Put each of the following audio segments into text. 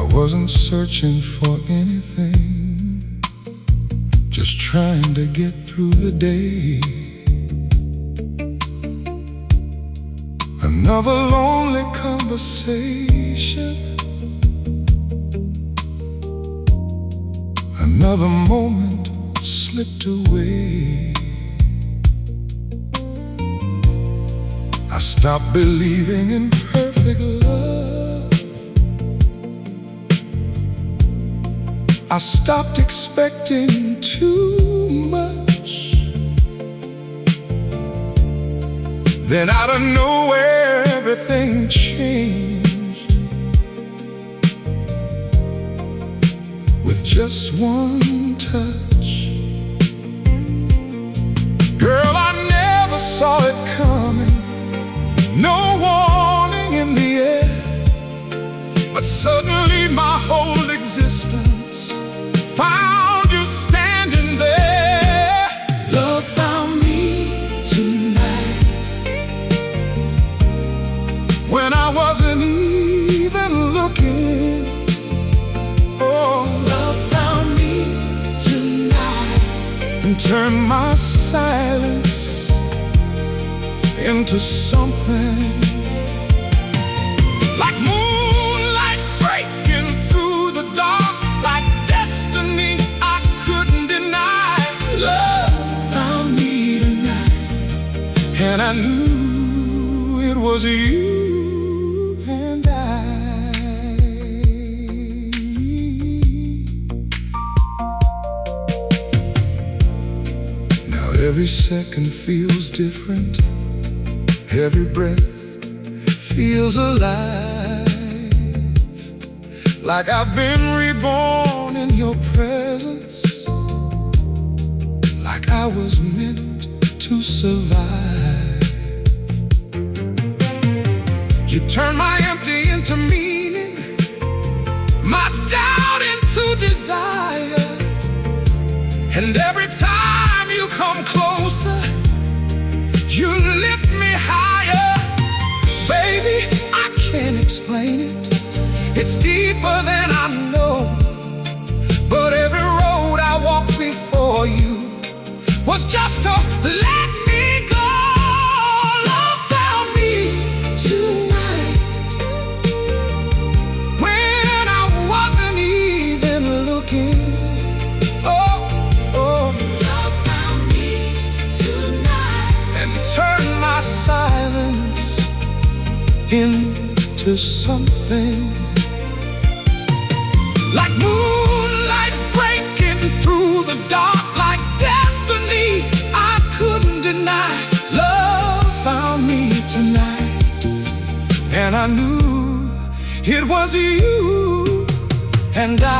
I wasn't searching for anything, just trying to get through the day. Another lonely conversation, another moment slipped away. I stopped believing in perfect love. I stopped expecting too much. Then out of nowhere everything changed, with just one touch. Girl, I never saw it coming, no warning in the air, but suddenly my whole existence found you standing there. Love found me tonight, when I wasn't even looking. Oh, love found me tonight, and turned my silence into something like moonlight breaking through the dark, like destiny I couldn't deny. Love found me tonight, and I knew it was you and I. Now every second feels different, every breath feels alive, like I've been reborn in your presence, like I was meant to survive. You turn my empty into meaning, my doubt into desire, and every time you come closer, you lift me higher. Baby, I can't explain it, it's deeper than I know, but every road I walked before you was just to let me go. Love found me tonight, when I wasn't even looking. Oh, oh. Love found me tonight, and turned my silence into something like moonlight breaking through the dark, like destiny I couldn't deny. Love found me tonight, and I knew it was you and I.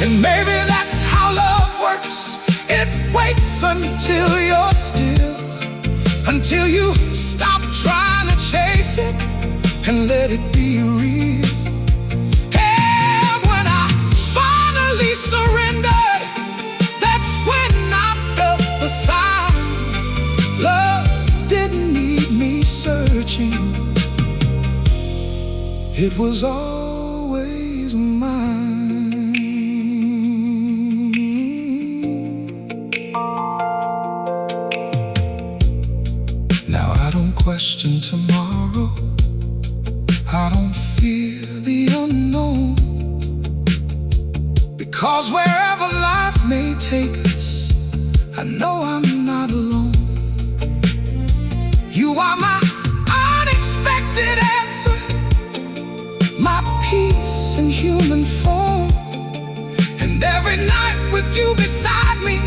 And maybe that's how love works. It waits until you're still, until you stop trying to chase it and let it be real. And when I finally surrendered, that's when I felt the sound. Love didn't need me searching, it was always mine. Now I don't question tomorrow, I don't fear the unknown, because wherever life may take us, I know I'm not alone. You are my unexpected answer, my peace in human form, and every night with you beside me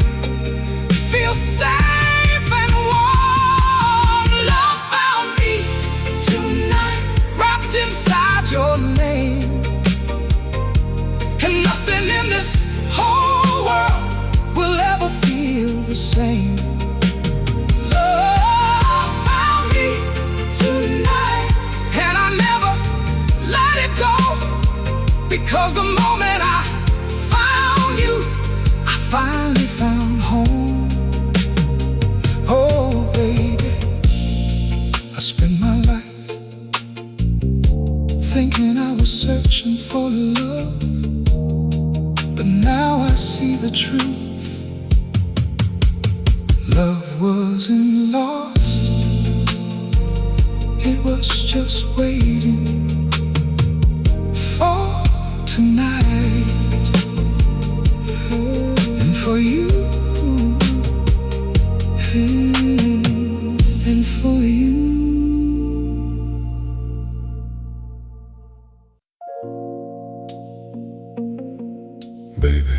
feels safe and warm. Love found me tonight, wrapped inside your name, and nothing in this whole world will ever feel the same. Love found me tonight, and I never let it go, because the moment I found you, I finally found home. Oh baby, I spend my life thinking I was searching for love, but now I see the truth. Love wasn't lost, it was just waiting for tonight and for you and for you. Baby,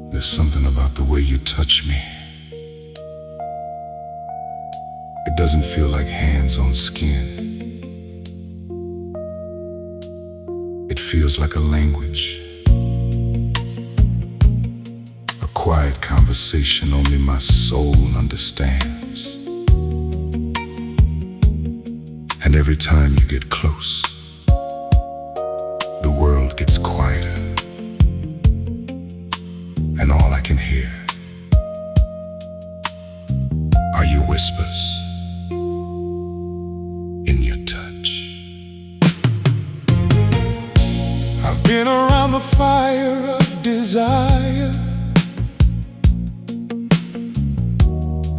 there's something about the way you touch me. It doesn't feel like hands on skin. It feels like a language, a quiet conversation only my soul understands. And every time you get close, the world gets quieter, and all I can hear are your whispers in your touch. I've been around the fire of desire.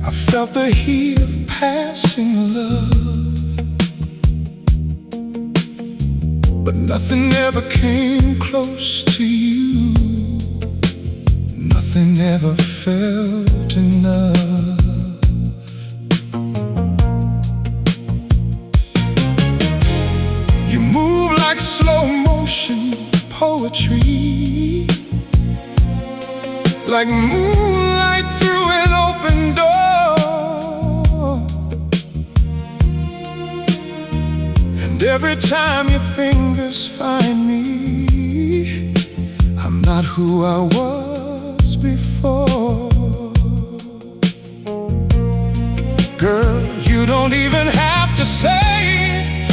I felt the heat of passing love, but nothing ever came close to you. Nothing ever felt enough. You move like slow motion poetry, like moonlight through an open door. And every time your fingers find me, I'm not who I was before. Girl, you don't even have to say it.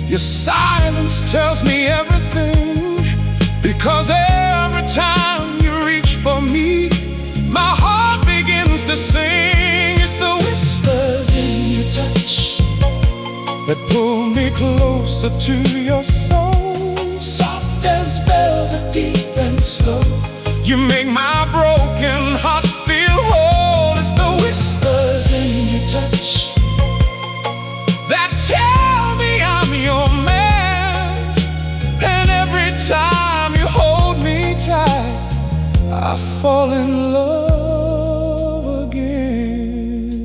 Your silence tells me everything, because every time you reach for me, my heart begins to sing. It's the whispers in your touch that pull me closer to your soul. Soft as velvet, deep and slow, you make my broken heart feel whole. It's the whispers in your touch that tell me I'm your man. And every time you hold me tight, I fall in love again.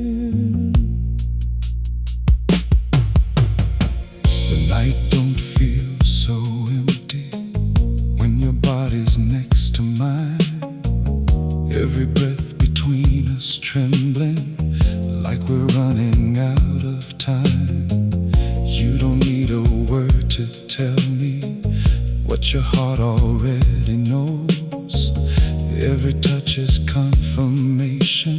The night don't feel so empty when your body's next to mine. Every breath between us trembling, like we're running out of time. You don't need a word to tell me what your heart already knows. Every touch is confirmation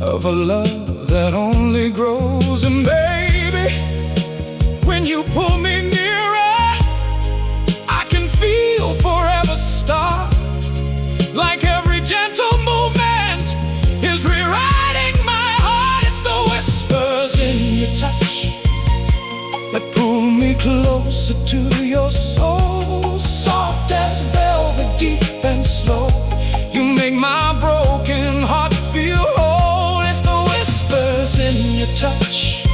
of a love that only grows. And baby, when you pull me nearer, I can feel forever start. Like every gentle movement is rewriting my heart. It's the whispers in your touch that pull me closer to your soul. Soft as velvet, deep and slow, you make my broken heart feel whole. It's the whispers in your touch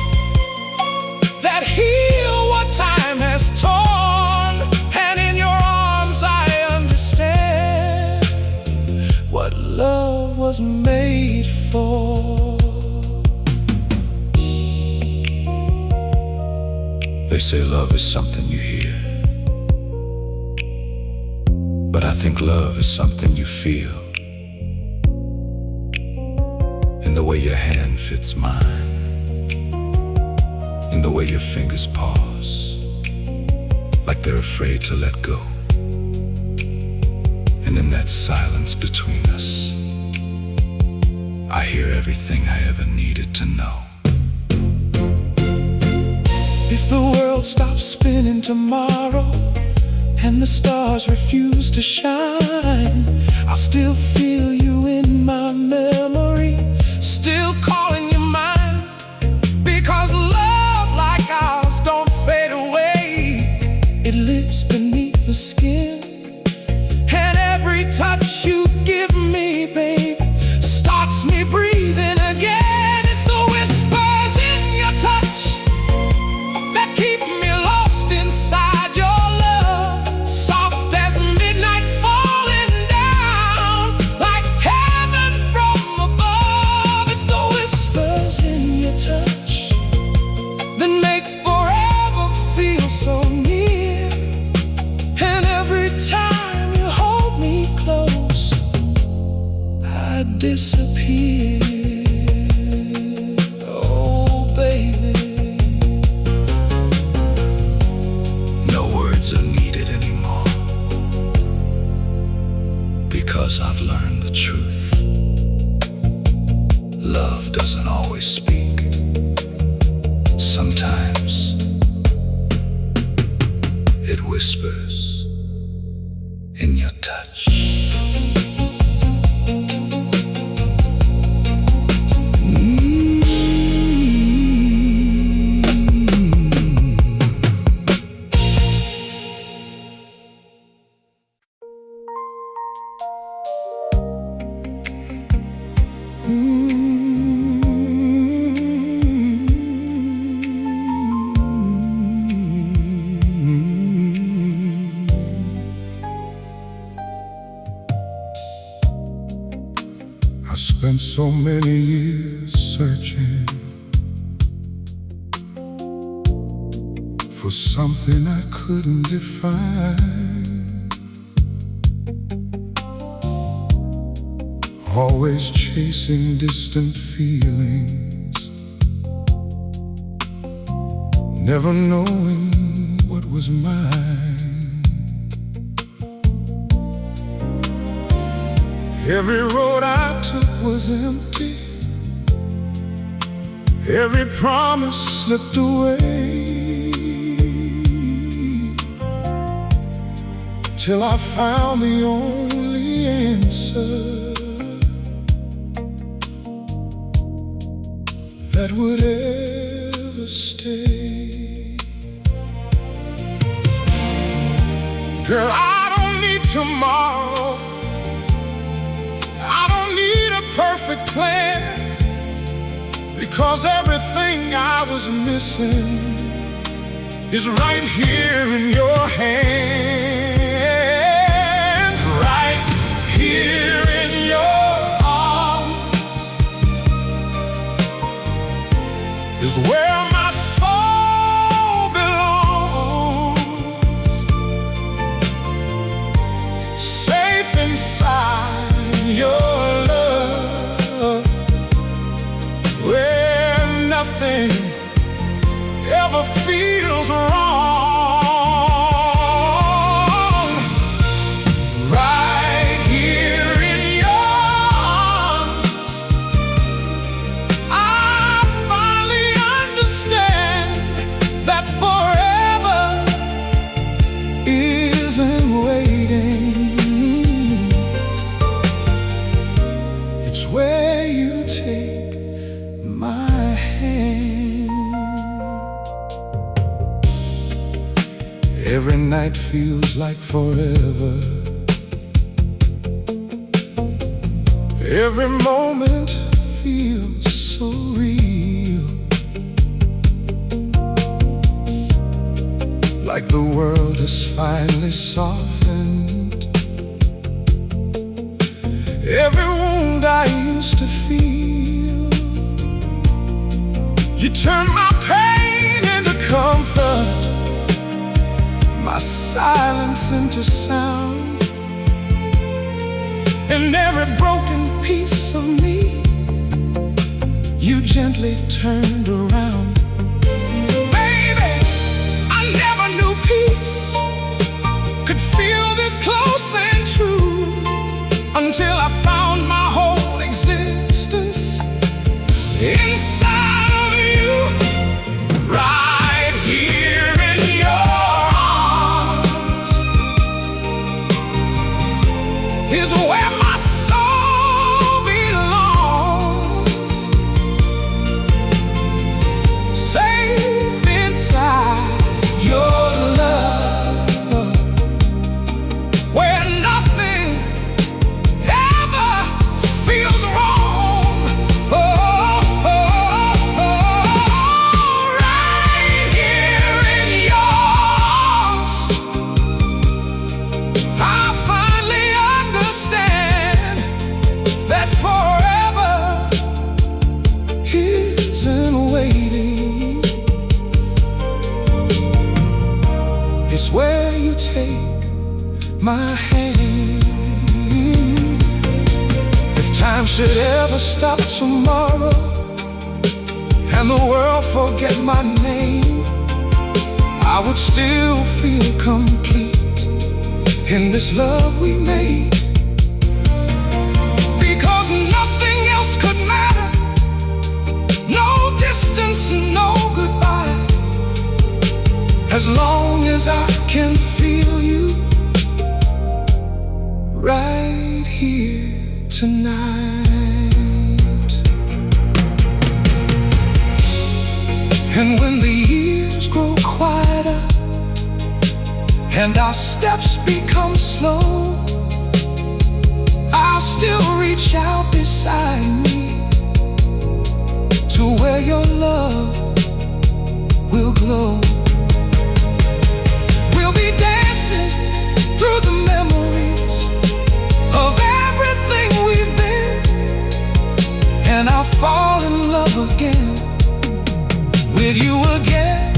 that heal what time has torn. And in your arms I understand what love was made for. They say love is something you hear, but I think love is something you feel. In the way your hand fits mine, in the way your fingers pause, like they're afraid to let go. And in that silence between us, I hear everything I ever needed to know. If the world stops spinning tomorrow and the stars refuse to shine, I'll still feel you in my memory, still calling you mine. disappear. Oh, baby, no words are needed anymore, because I've learned the truth. Love doesn't always speak. Sometimes it whispers in your touch. I spent so many years searching for something I couldn't define, always chasing distant feelings, never knowing what was mine. Every road I took was empty, every promise slipped away, till I found the only answer that would ever stay. Girl, I don't need tomorrow, I don't need a perfect plan, because everything I was missing is right here in your hands, right here in your arms, is where my soul belongs, safe inside your love, where nothing ever feels wrong. Right here in your arms, I finally understand that forever isn't waiting. It's where you take my hand. Every night feels like forever, every moment feels so real, like the world has finally softened. Every wound I used to feel, you turn my pain into comfort, my silence into sound, and every broken piece of me you gently turned around. Baby, I never knew peace could feel this close and true, until I found my whole existence inside of you. Right here in your arms is where my soul belongs, safe inside your love, where nothing ever feels wrong. Oh, oh, oh, right here in your arms, I finally understand that forever isn't waiting. It's where you take my hand. If time should ever ever stop tomorrow and the world forget my name, I would still feel complete in this love we made. Because nothing else could matter, no distance, no goodbye, as long as I can feel you right here tonight. And when the years grow quieter and our steps become slow, I'll still reach out beside me to where your love will glow. We'll be dancing through the memories of everything we've been, and I'll fall in love again with you again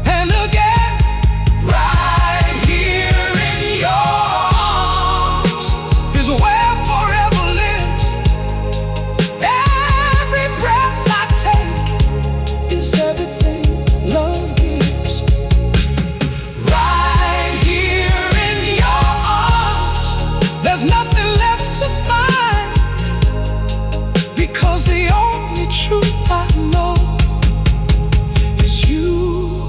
and again. Right here in your arms is where forever lives. Every breath I take is everything love gives. Right here in your arms, there's nothing left to find, because the only truth I know is you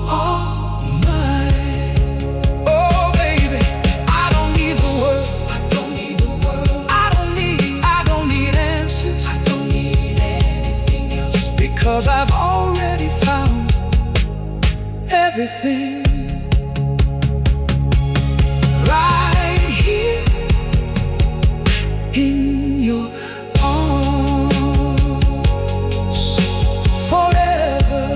are mine. Oh baby, I don't need the world, I don't need the world, I don't need answers, I don't need anything else, because I've already found everything right here in your arms forever.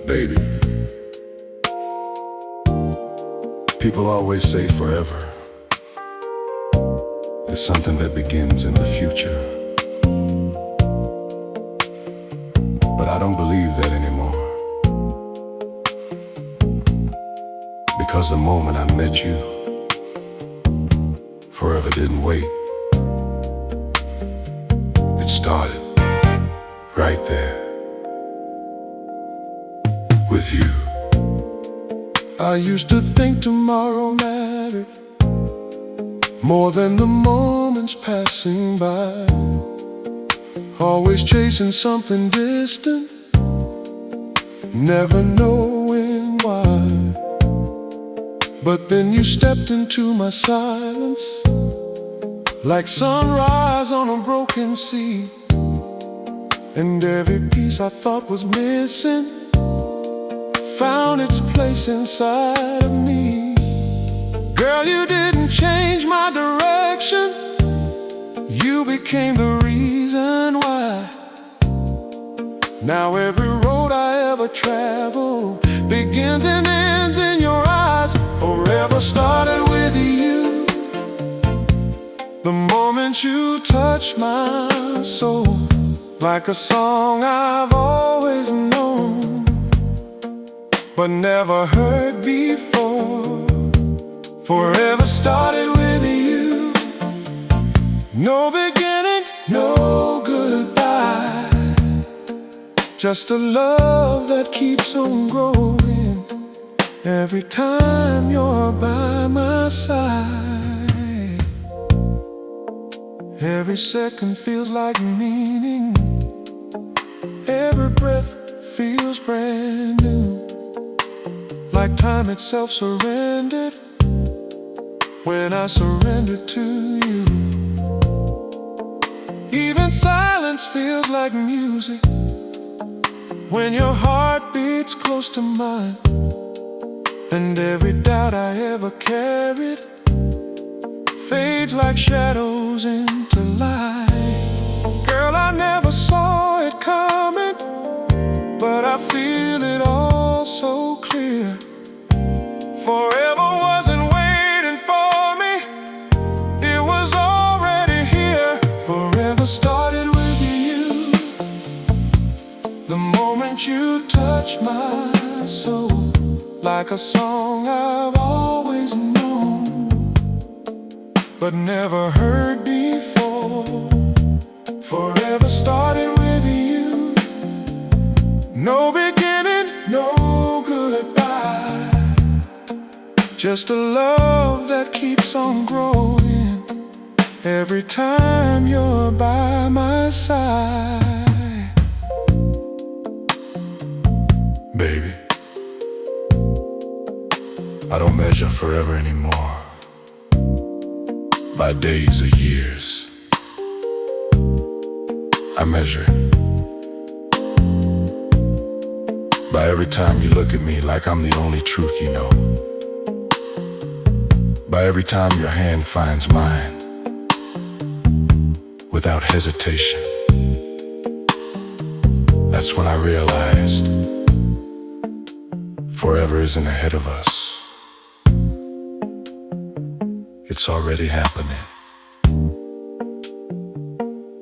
Baby, people always say forever. It's something that begins in the future. But I don't believe that anymore. Because the moment I met you, forever didn't wait. It started right there with you. I used to think tomorrow mattered more than the moments passing by, always chasing something distant, never knowing why. But then you stepped into my silence, like sunrise on a broken sea, and every piece I thought was missing found its place inside of me. Girl, you didn't change my direction, you became the reason why. Now every road I ever travel begins and ends in your eyes. Forever started with you, the moment you touched my soul, like a song I've always known, but never heard before. Forever started with you, no beginning, no goodbye, just a love that keeps on growing every time you're by my side. Every second feels like meaning, every breath feels brand new, like time itself surrendered when I surrendered to you. Even silence feels like music when your heart beats close to mine, and every doubt I ever carried fades like shadows into light. Girl, I never saw it coming, but I feel it all so clear. Forever wasn't waiting for me, it was already here. Forever started with you, the moment you touched my soul, like a song I've always known, but never heard before. Forever started with you. No beginning, no goodbye. Just a love that keeps on growing every time you're by my side. Baby, I don't measure forever anymore by days or years. I measure it by every time you look at me like I'm the only truth you know. By every time your hand finds mine without hesitation. That's when I realized forever isn't ahead of us. It's already happening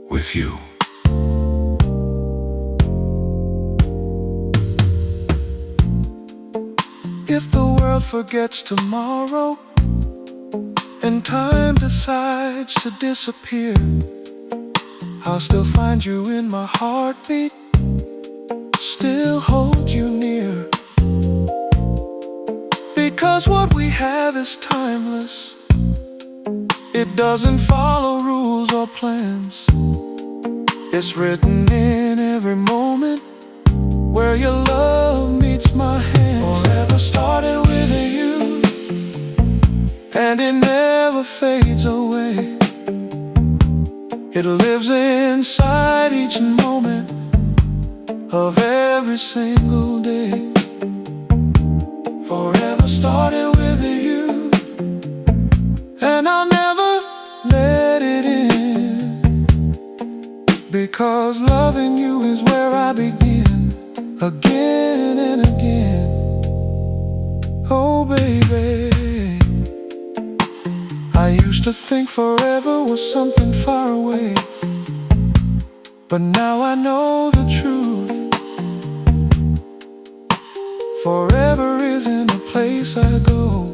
with you. If the world forgets tomorrow and time decides to disappear, I'll still find you in my heartbeat, still hold you near. Because what we have is timeless. It doesn't follow rules or plans. It's written in every moment where your love meets my hand. Forever started with you, and it never fades away. It lives inside each moment of every single day. Forever started with you, and I'll never let it end, because loving you is where I begin, again and again. Oh baby, I used to think forever was something far away, but now I know the truth. Forever isn't a place I go.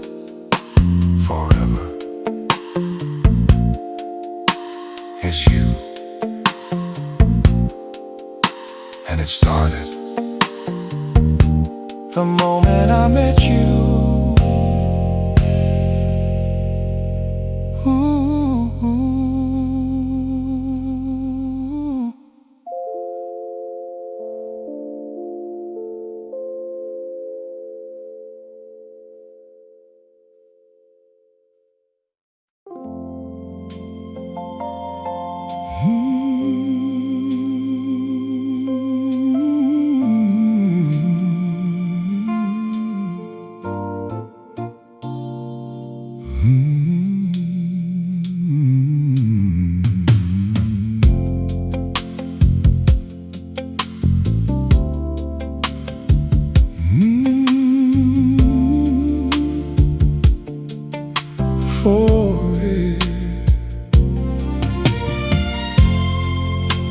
Forever is you, and it started the moment I met you.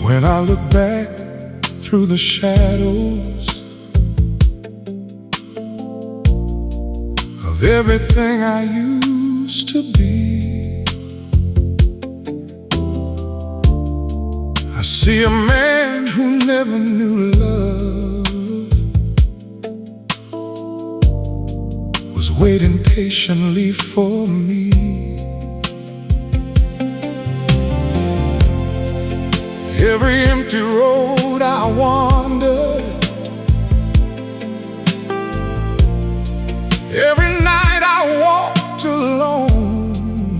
When I look back through the shadows of everything I used to be, I see a man who never knew love, was waiting patiently for me. Every empty road I wandered, every night I walked alone,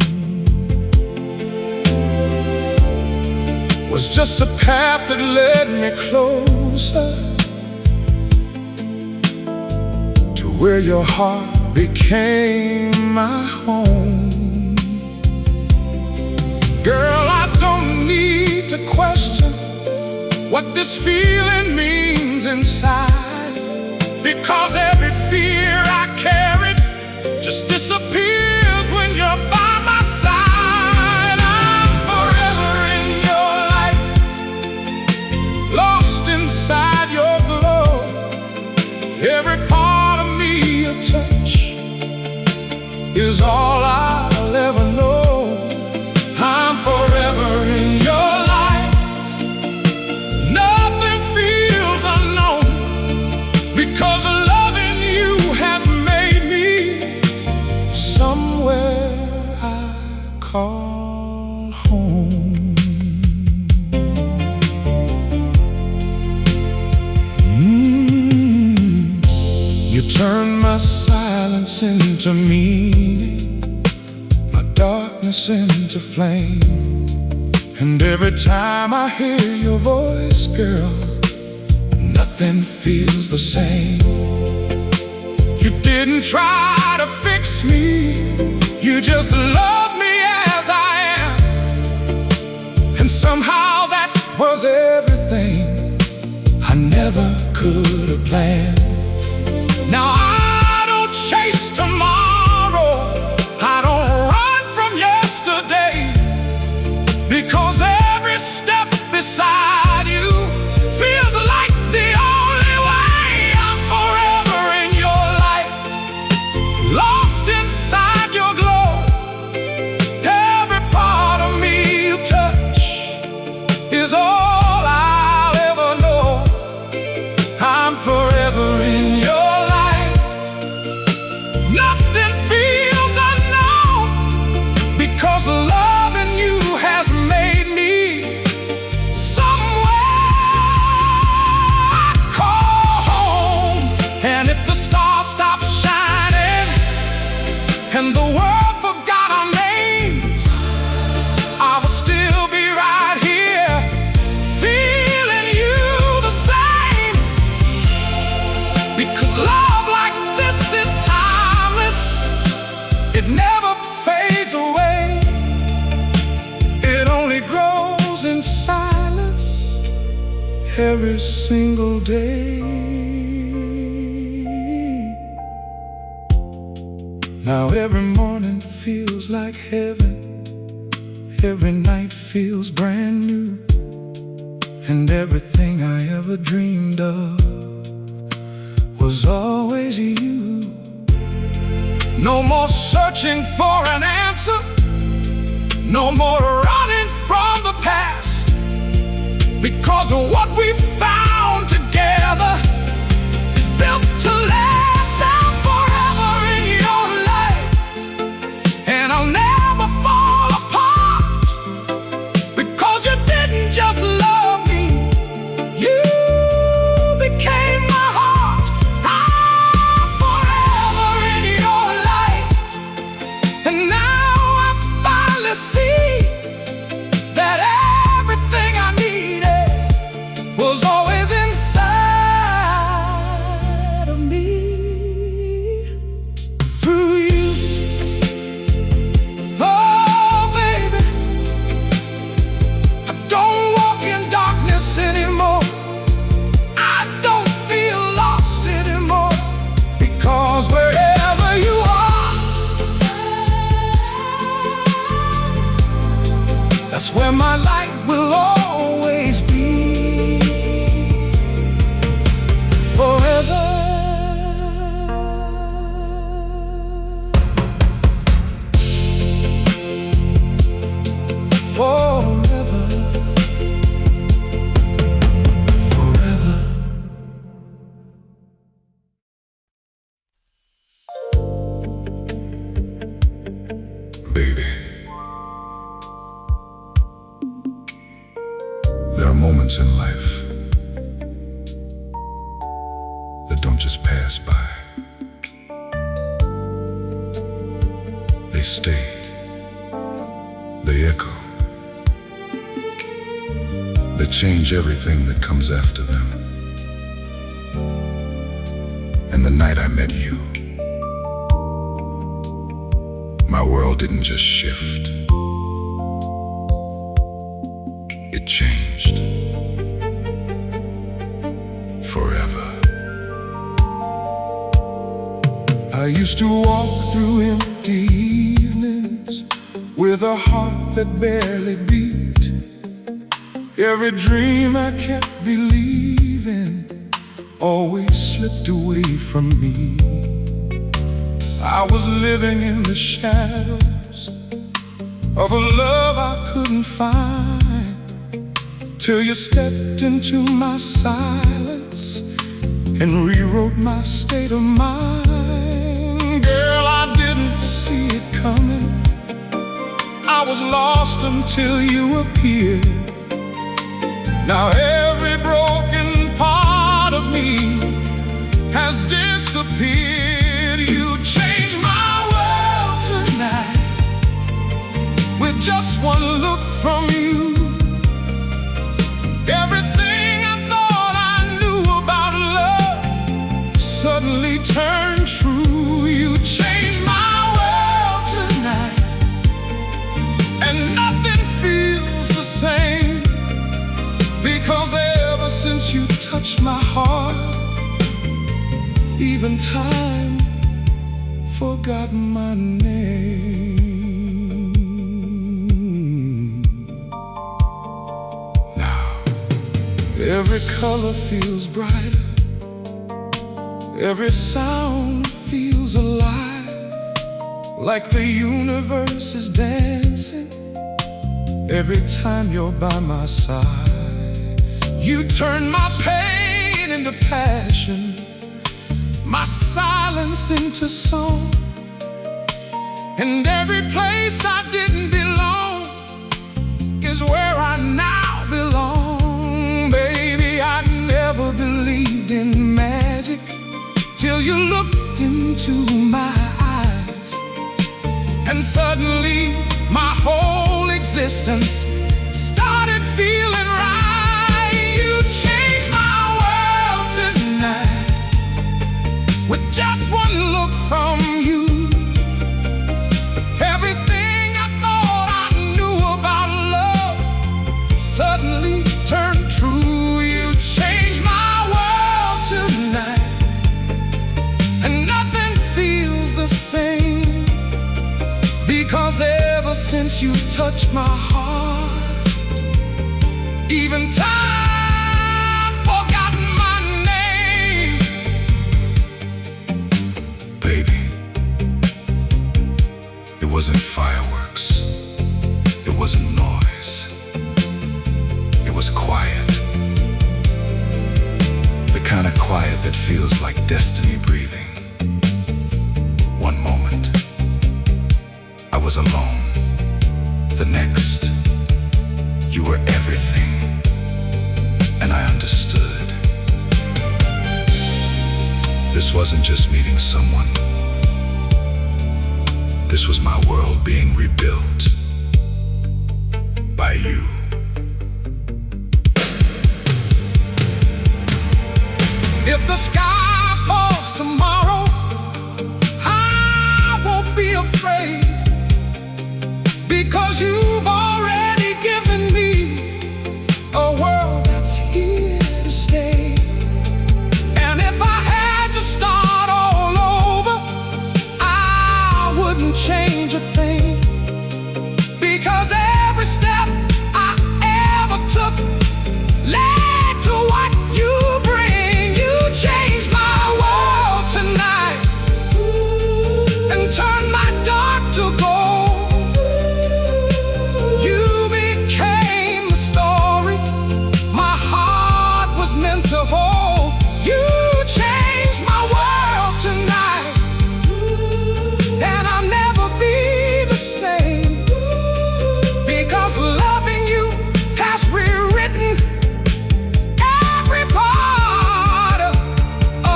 was just a path that led me closer to where your heart became my home. Girl, I don't need to question what this feeling means inside, because every fear I carried just disappears when you're by my side. I'm forever in your light, lost inside your glow. Every part all I'll ever know. I'm forever in your light. Nothing feels unknown, because loving you has made me somewhere I call home. You turn my silence into meaning, my darkness into flame. And every time I hear your voice, girl, nothing feels the same. You didn't try to fix me, you just love me as I am. And somehow that was everything I never could have planned. Now I don't chase tomorrow, I don't run from yesterday, because every step beside you feels like the only way. I'm forever in your light, lost inside your glow. Every part of me you touch is all I'll ever know. I'm forever in your light. Nothing feels unknown, because loving you has made me somewhere I call home. And if the stars stop shining and the world forgot our names, I would still be right here, feeling you the same. Because love like this is timeless, it never fades away. It only grows in silence every single day. Now every morning feels like heaven, every night feels brand new, and everything I ever dreamed of was always you. No more searching for an answer, no more running from the past, because of what we found together is built to last. I'm forever in your light, and I'll never fall apart, because you didn't just love me, you became my heart. I'm forever in your light, and now I finally see that everything I needed was always inside of me. Through you, oh baby, I don't walk in darkness anymore, I don't feel lost anymore, because wherever you are, that's where my light will always be. Forever. Forever. Forever. Baby, there are moments in life that don't just pass by. They stay, they echo, they change everything that comes after them. And the night I met you, my world didn't just shift, it changed forever. I used to walk through empty evenings with a heart that barely beat. Every dream I kept believing always slipped away from me. I was living in the shadows of a love I couldn't find, till you stepped into my silence and rewrote my state of mind. Girl, I didn't see it coming. I was lost until you appeared. Now every broken part of me has disappeared. You changed my world tonight with just one look from you. Everything I thought I knew about love suddenly turned true. You changed my world tonight, and nothing feels the same, because ever since you touched my heart, even time forgot my name. Now every color feels brighter, every sound feels alive, like the universe is dancing every time you're by my side. You turn my pain into passion, my silence into song, and every place I didn't belong is where I now belong. Baby, I never believed in magic till you looked into my eyes, and suddenly my whole existence started feeling right. You changed my world tonight with just one look from you. Everything I thought I knew about love suddenly turned true. You changed my world tonight, and nothing feels the same, because ever since you touched my heart, even time forgot my name. Baby, it wasn't fireworks, it wasn't noise, it was quiet. The kind of quiet that feels like destiny breathing. One moment I was alone, the next you were everything, and I understood. This wasn't just meeting someone, this was my world being rebuilt by you. If the sky falls tomorrow, I won't be afraid, because you've already given me a world that's here to stay. And if I had to start all over, I wouldn't change a thing, because every step I ever took led to what you bring. You changed my world tonight and turned my dark to gold. You became the story my heart was meant to hold. You changed my world tonight, and I'll never be the same, because loving you has rewritten every part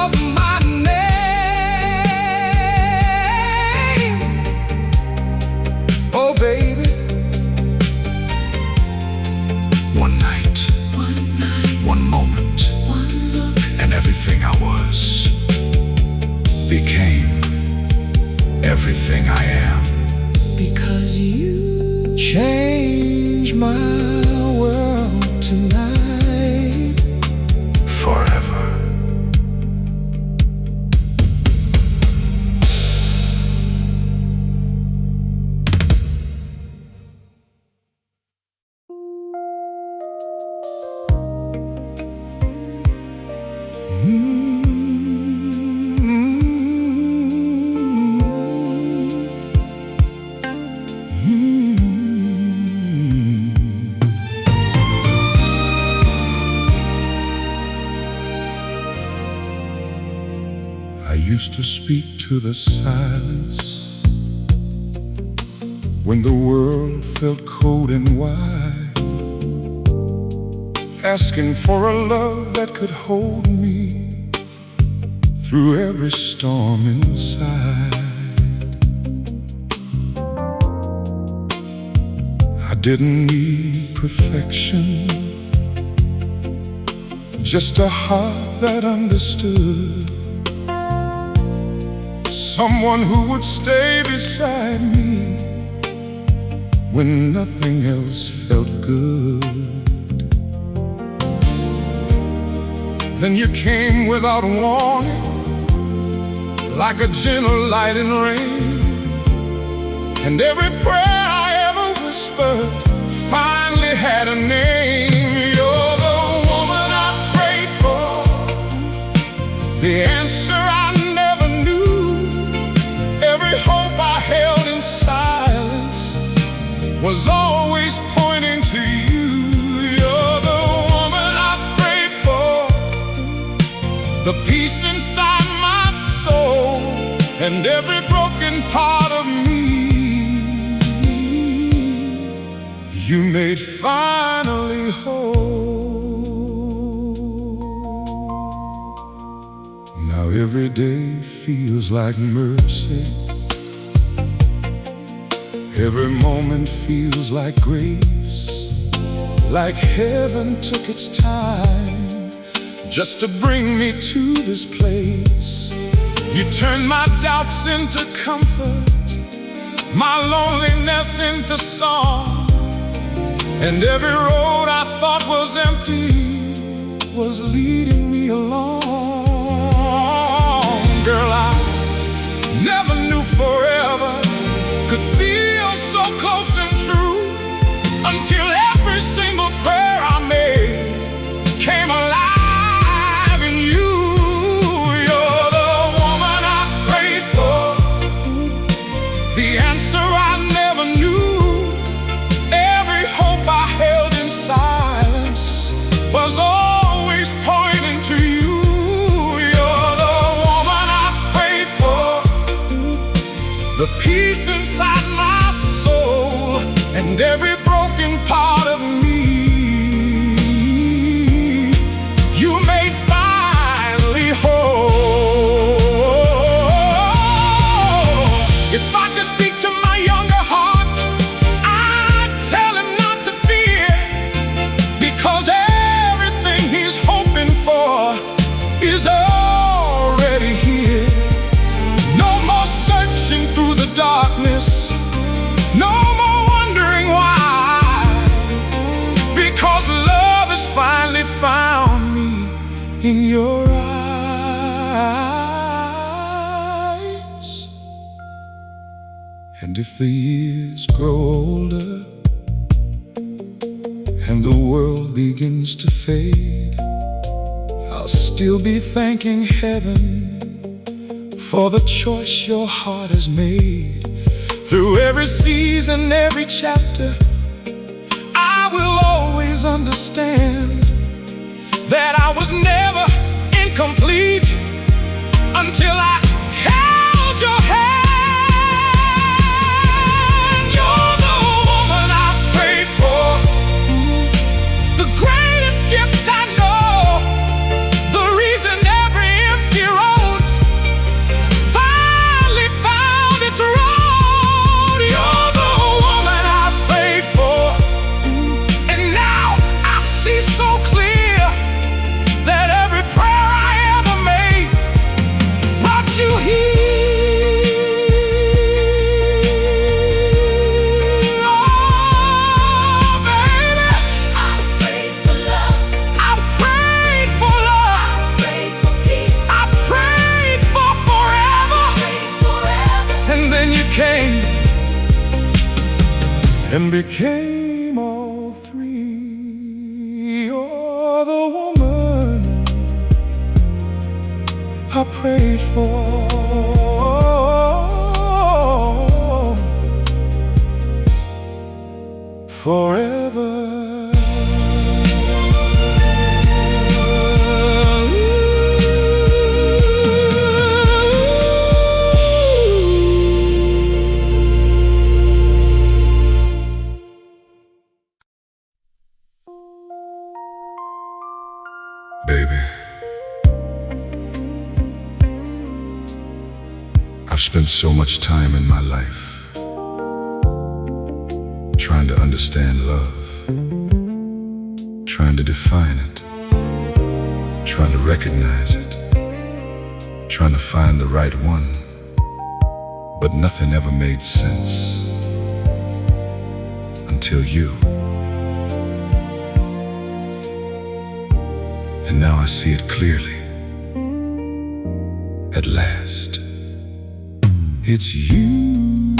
of my name. Oh baby, one night, one moment, and everything I was became everything I am. Because you changed my world tonight, forever. to speak to the silence when the world felt cold and wide, asking for a love that could hold me through every storm inside. I didn't need perfection, just a heart that understood, someone who would stay beside me when nothing else felt good. Then you came without warning, like a gentle light in rain, and every prayer I ever whispered finally had a name. You're the woman I prayed for, the answer I never knew. Every hope I held in silence was always pointing to you. You're the woman I prayed for, the peace inside my soul, and every broken part of me you made finally whole. Now every day feels like mercy, every moment feels like grace, like heaven took its time just to bring me to this place. You turned my doubts into comfort, my loneliness into song, and every road I thought was empty was leading me along. Girl, I never knew forever could feel so close and true, until every single prayer I made came alive in you. You're the woman I prayed for, the answer I never knew. Every hope I held in silence was always pointing to you. You're the woman I prayed for, the peace inside my soul, and every broken part of me you made finally whole. If I could speak to my younger heart, I'd tell him not to fear, because everything he's hoping for is already here. No more searching through the darkness, no more wondering why, because love has finally found me in your eyes. And if the years grow older and the world begins to fade, I'll still be thanking heaven for the choice your heart has made. Through every season, every chapter, I will always understand that I was never incomplete until I held your hand. You're the woman I prayed for, the greatest gift I know, the reason every empty road finally found its road. You're the woman I prayed for, and now I see so clear that every prayer I ever made brought you here. Oh, baby, I prayed for love, I prayed for love, I prayed for peace, I prayed for forever, prayed forever. and then you came and became all three. You're the woman I prayed for. Forever. spent so much time in my life trying to understand love, trying to define it, trying to recognize it, trying to find the right one, but nothing ever made sense until you. And now I see it clearly. At last, it's you.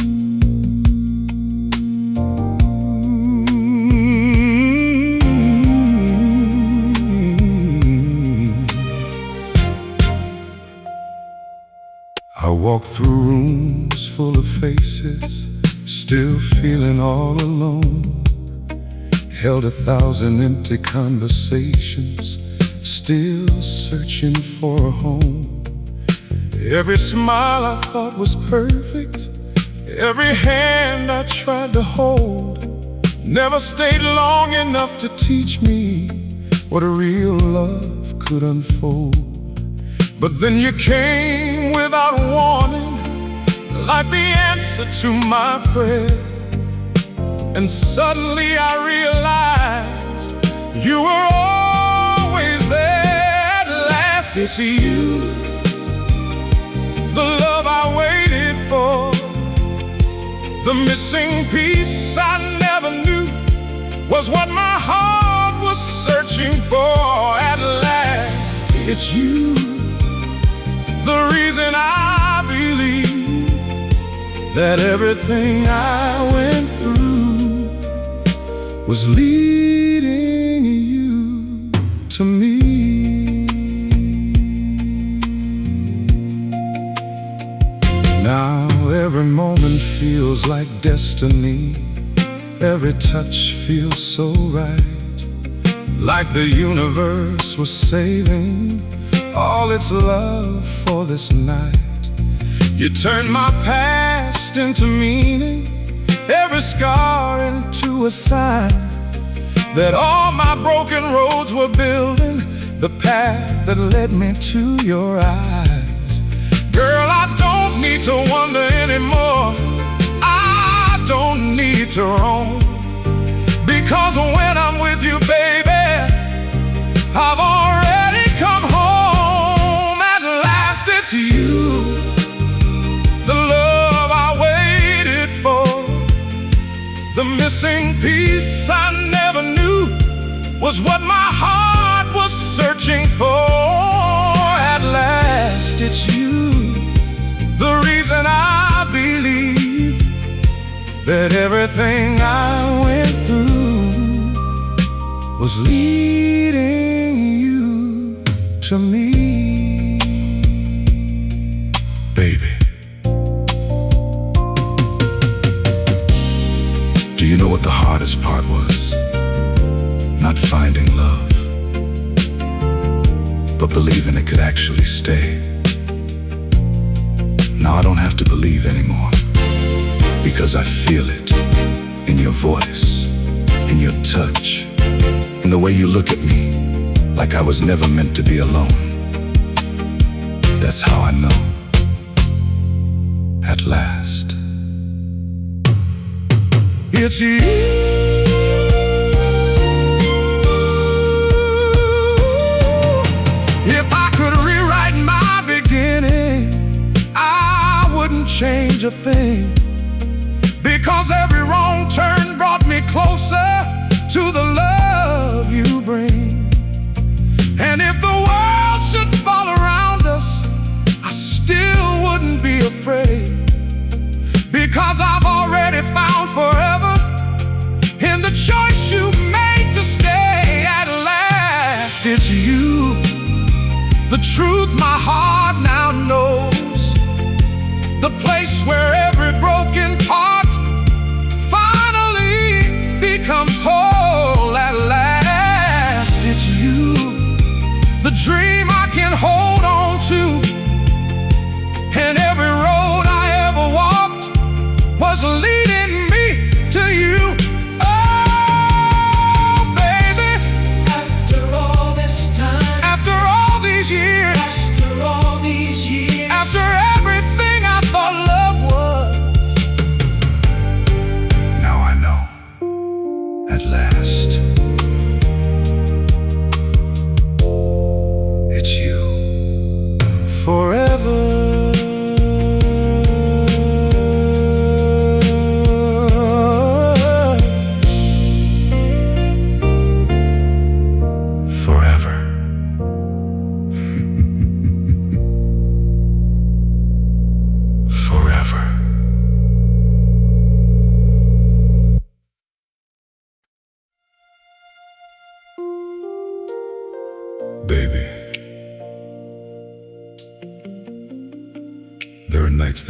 I walk through rooms full of faces, still feeling all alone. Held 1,000 empty conversations, still searching for a home. Every smile I thought was perfect, every hand I tried to hold, never stayed long enough to teach me what a real love could unfold. But then you came without warning, like the answer to my prayer. And suddenly I realized you were always there. At last it's you, the love I waited for, the missing piece I never knew was what my heart was searching for. At last it's you, the reason I believe that everything I went through was leading you to me. Now every moment feels like destiny, every touch feels so right, like the universe was saving all its love for this night. You turned my past into meaning, every scar into a sign that all my broken roads were building the path that led me to your eyes. Girl, I don't need to wonder anymore, I don't need to roam, because when I'm with you, baby, I've already come home. At last it's you, the love I waited for, the missing piece I never knew was what my heart was searching for. At last it's you, the reason I believe that everything I went through was leading you to me. Baby, do you know what the hardest part was? Not finding love, but believing it could actually stay. Now I don't have to believe anymore, because I feel it in your voice, in your touch, in the way you look at me, like I was never meant to be alone. That's how I know. At last, it's you. If I could rewrite my beginning, I wouldn't change a thing, because every wrong turn brought me closer to the love you bring. And if the world should fall around us, I still wouldn't be afraid, because I've already found forever in the choice you made to stay. At last it's you, the truth my heart now knows, the place where every broken part finally becomes whole. At last it's you, the dream I can hold on to, and every road I ever walked was leading me to you. Oh, baby, After all this time, after all these years, after all these years, after everything I thought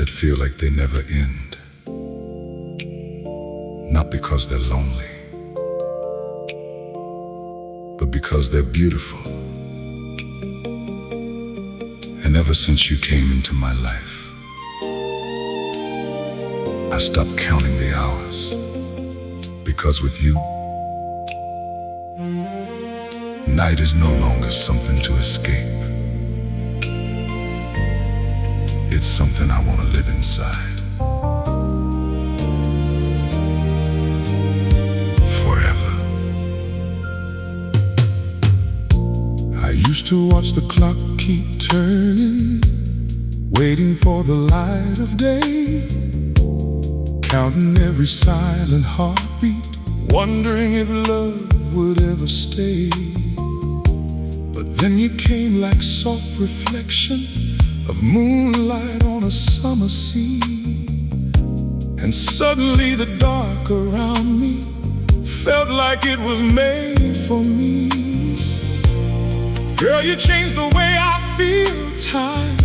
that feel like they never end. Not because they're lonely, but because they're beautiful. And ever since you came into my life, I stopped counting the hours. Because with you, night is no longer something to escape. It's something I want to live inside forever. I used to watch the clock keep turning, waiting for the light of day, counting every silent heartbeat, wondering if love would ever stay. But then you came like soft reflection of moonlight on a summer sea, and suddenly the dark around me felt like it was made for me. Girl, you changed the way I feel time.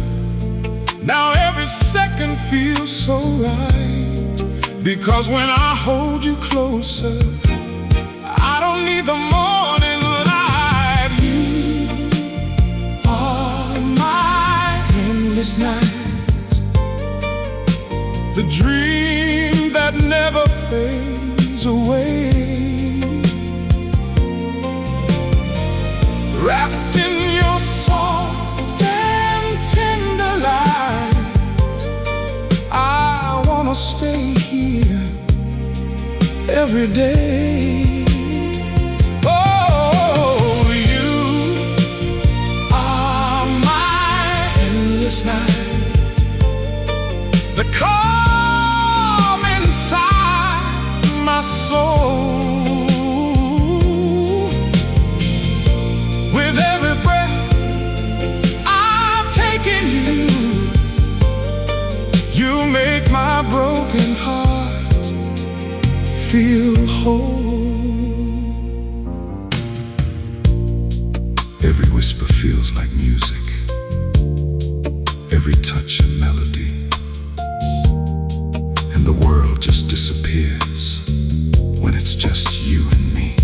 Now every second feels so right, because when I hold you closer, I don't need the morning light. You are my endless night, the dream that never fades away. Wrapped in your soft and tender light, I wanna stay here every day. Oh, you are my endless night, the calm inside my soul. With every breath I take in you, you make my broken heart feel whole. Every whisper feels like music, every touch a melody, and the world just disappears when it's just you and me.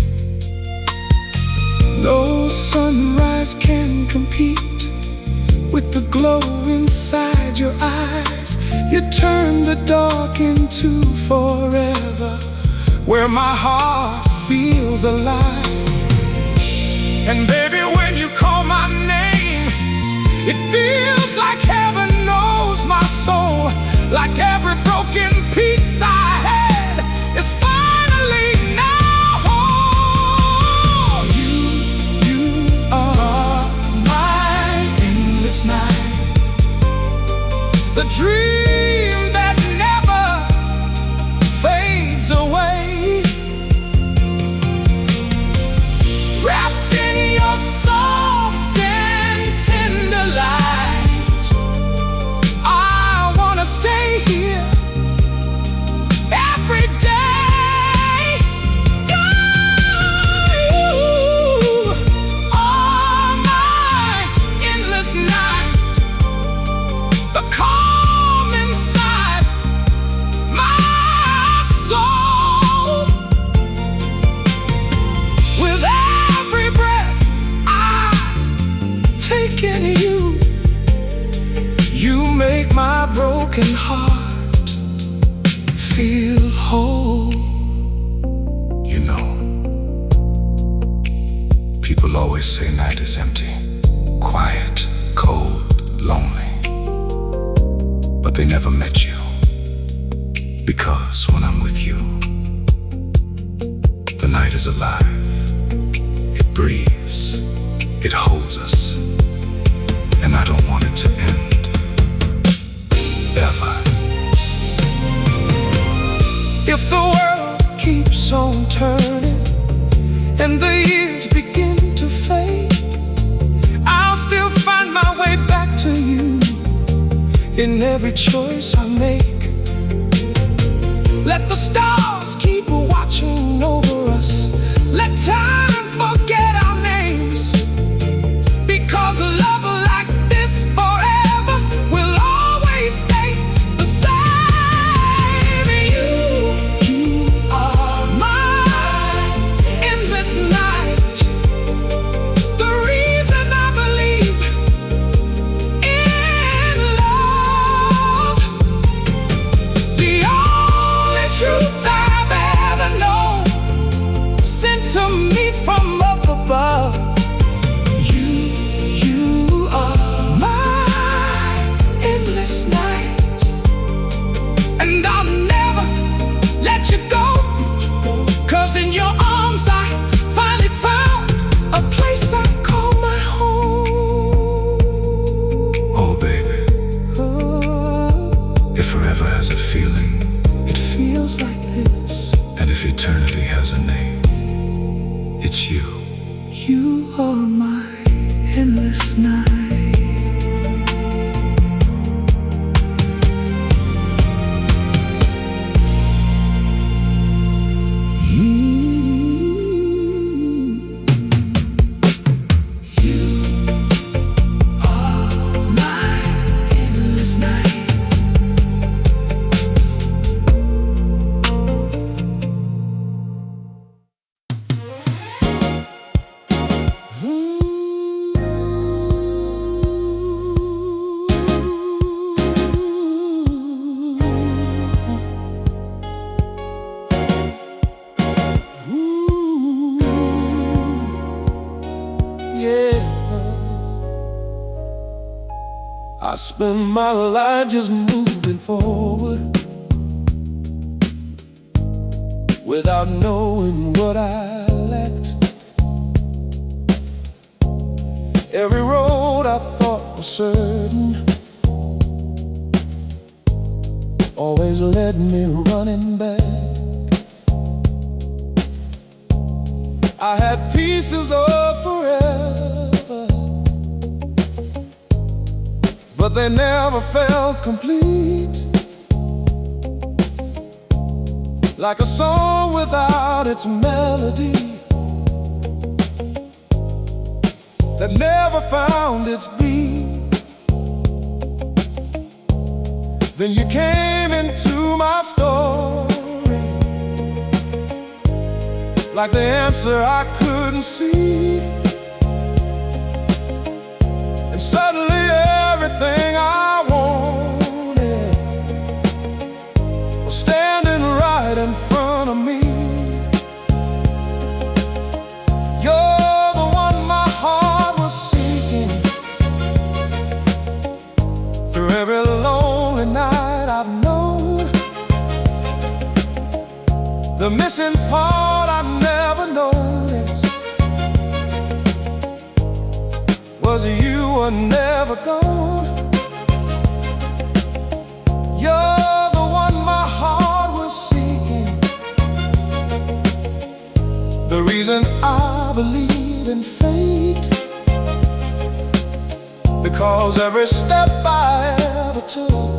No sunrise can compete with the glow inside your eyes. You turn the dark into forever, where my heart feels alive. And baby, when you call my name, it feels like heaven knows my soul. Like every broken piece I had is finally now whole. You are my endless night, the dream that never fades away. Wrapped in your soft and tender light, I wanna stay here every day. You are my endless night, the calm inside my soul. With every breath I take in you, you make my broken heart feel whole. You know, people always say night is empty, quiet, cold, lonely, but they never met you. Because when I'm with you, the night is alive. It breathes, it holds us, and I don't want it to end, ever. If the world keeps on turning and the years begin to fade, I'll still find my way back to you in every choice I make. Let the stars keep watching over us, let time forget our names, because a love like this forever will always stay the If forever has a feeling, it feels like this. and if eternity has a name, it's you. You are my endless night. I spend my life just moving forward without knowing what I lacked. Every road I thought was certain always led me running back. I had pieces of forever, but they never felt complete. Like a song without its melody that never found its beat. Then you came into my story like the answer I couldn't see. And suddenly everything I wanted was standing right in front of me. You're the one my heart was seeking. Through every lonely night I've known, the missing part I never noticed was you were never gone. You're the one my heart was seeking, the reason I believe in fate, because every step I ever took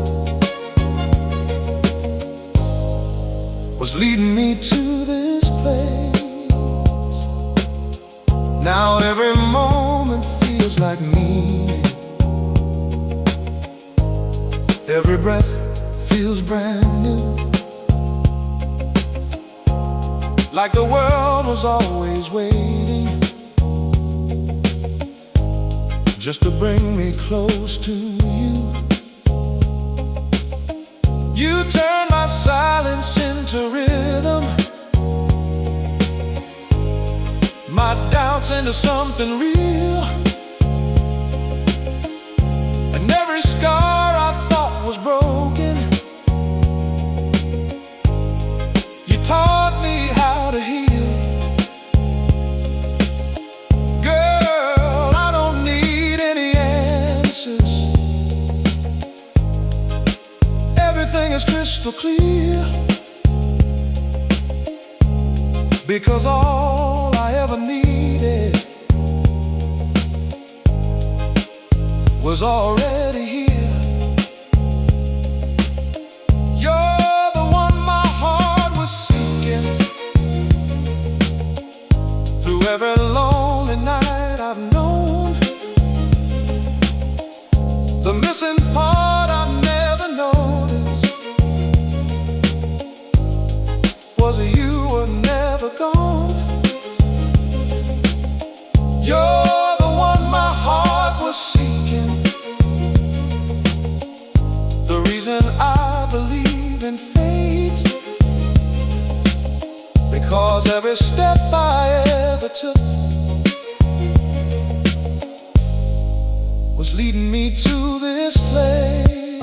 was leading me to this place. Now every moment feels like meaning. Every breath feels brand new, like the world was always waiting just to bring me close to you. You turn my silence into rhythm, my doubts into something real, and every scar I thought was broken, you taught me how to heal. Girl, I don't need any answers. Everything is crystal clear, because all I ever needed was already here. You're the one my heart was seeking. Through every lonely night I've known, the missing part I never noticed was you were never gone. You're the one my heart was seeking, the reason I believe in fate, because every step I ever took was leading me to this place.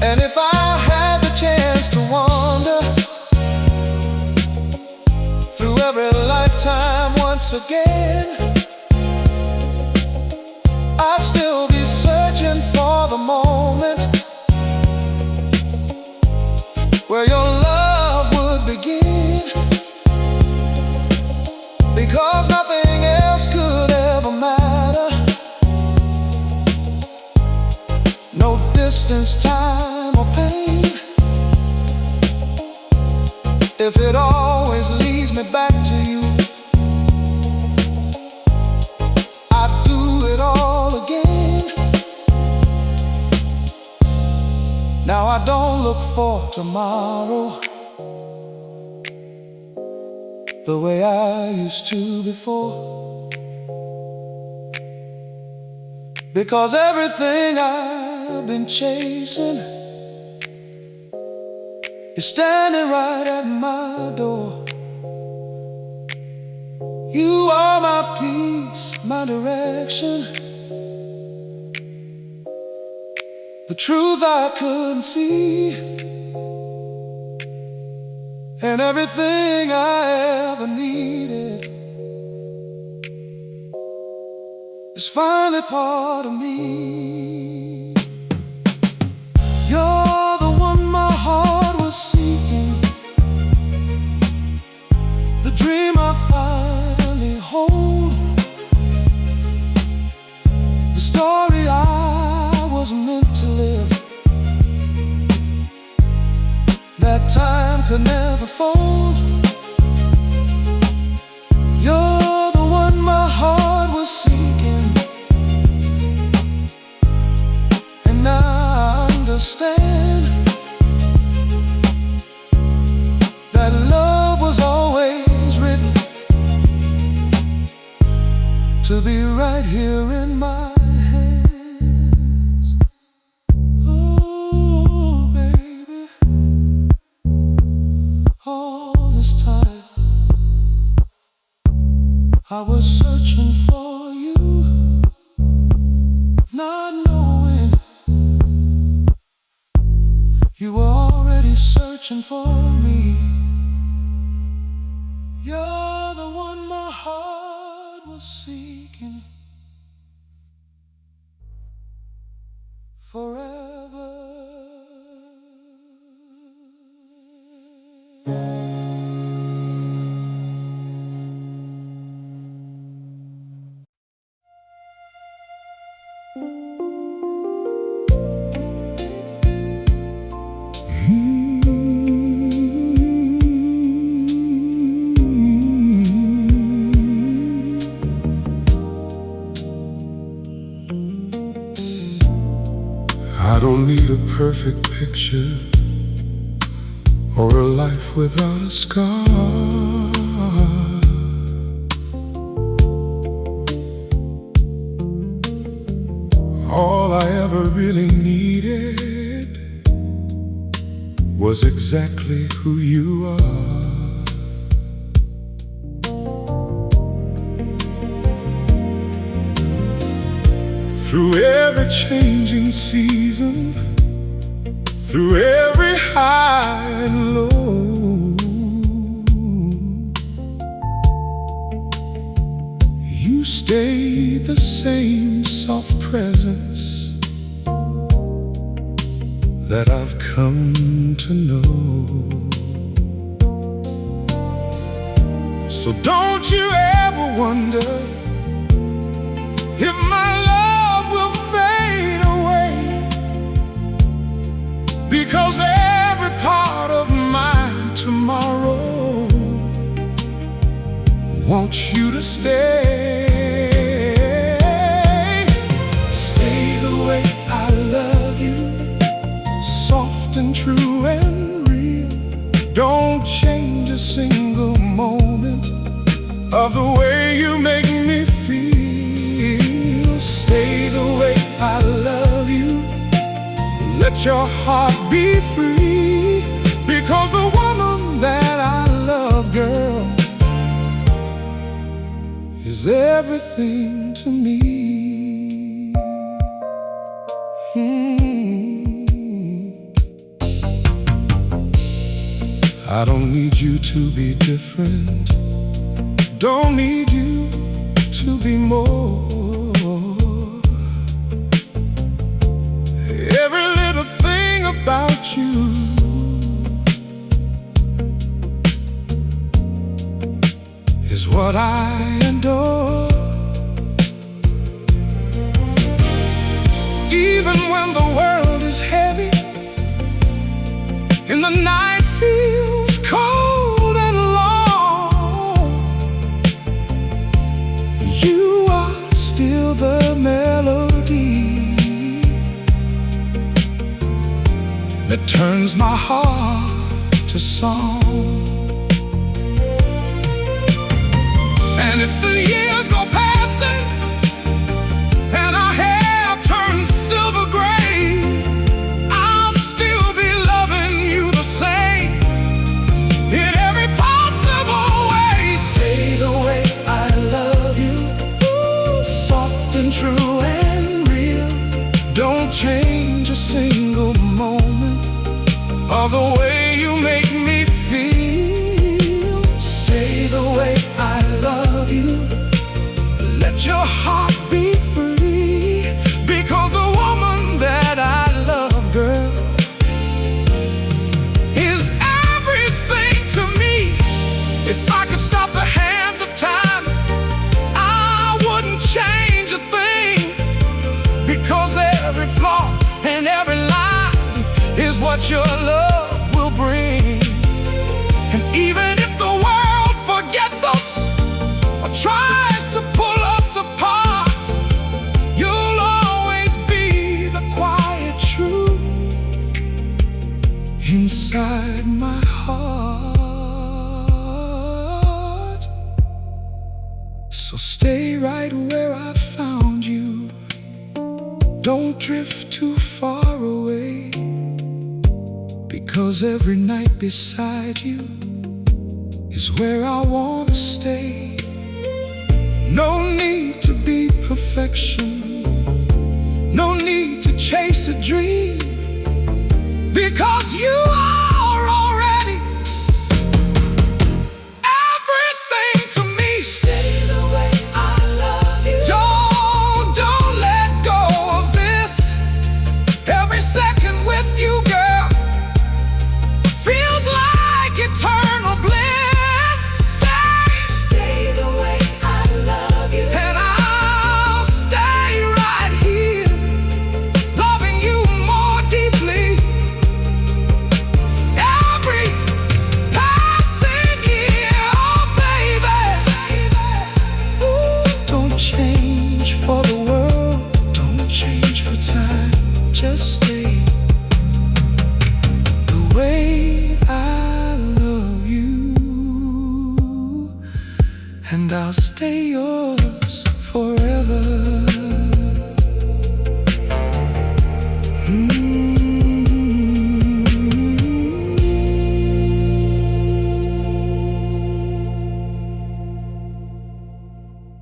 And if I had the chance to wander through every lifetime once again, I'd still be searching for the moment time or pain, if it always leads me back to you, I'd do it all again. Now I don't look for tomorrow the way I used to before, because everything I've been chasing is standing right at my door. You are my peace, my direction, the truth I couldn't see, and everything I ever needed is finally part of me. You're the one my heart was seeking, the dream I finally hold, the story I was meant to live, that time could never fold. You're the one my heart was seeking, and now I understand that love was always written to be right here in my hands. Oh, baby, all this time I was searching for you, not knowing you were already searching for me. You're the one my heart was seeking forever. I don't need a perfect picture or a life without a scar. All I ever really needed was exactly who you are. Through every changing season, through every high and low, you stayed the same soft presence that I've come to know. So don't you ever wonder if my love will fade away, because every part of my tomorrow wants you to stay. Stay the way I love you, soft and true and real. Don't change a single moment of the way you make me feel. Stay the way I love you, let your heart be free, because the woman that I love, girl, is everything to me. I don't need you to be different, don't need you to be more. Every little thing about you is what I adore. Even when the world is heavy and the night feels cold and long, you are still the melody that turns my heart to song. And if the years go passing and our hair turns silver gray, I'll still be loving you the same in every possible way. Stay the way I love you, soft and true and real. Don't change a single moment of the way you make me feel. Stay the way I love you, let your heart be free, because the woman that I love, girl, is everything to me. If I could stop the hands of time, I wouldn't change a thing, because every flaw and every line is what your love will bring. And even if the world forgets us or tries to pull us apart, you'll always be the quiet truth inside my heart. So stay right where I found you, don't drift too far away, because every night beside you is where I want to stay. No need to be perfection, no need to chase a dream, because you are already everything to me. Stay the way I love you. Don't let go of this. Every second with you, girl, feels like eternal bliss. Stay the way I love you, and I'll stay right here, loving you more deeply. Every passing year, oh baby, ooh, don't change for the world, don't change for time, just stay the way I love you, and I'll stay yours forever.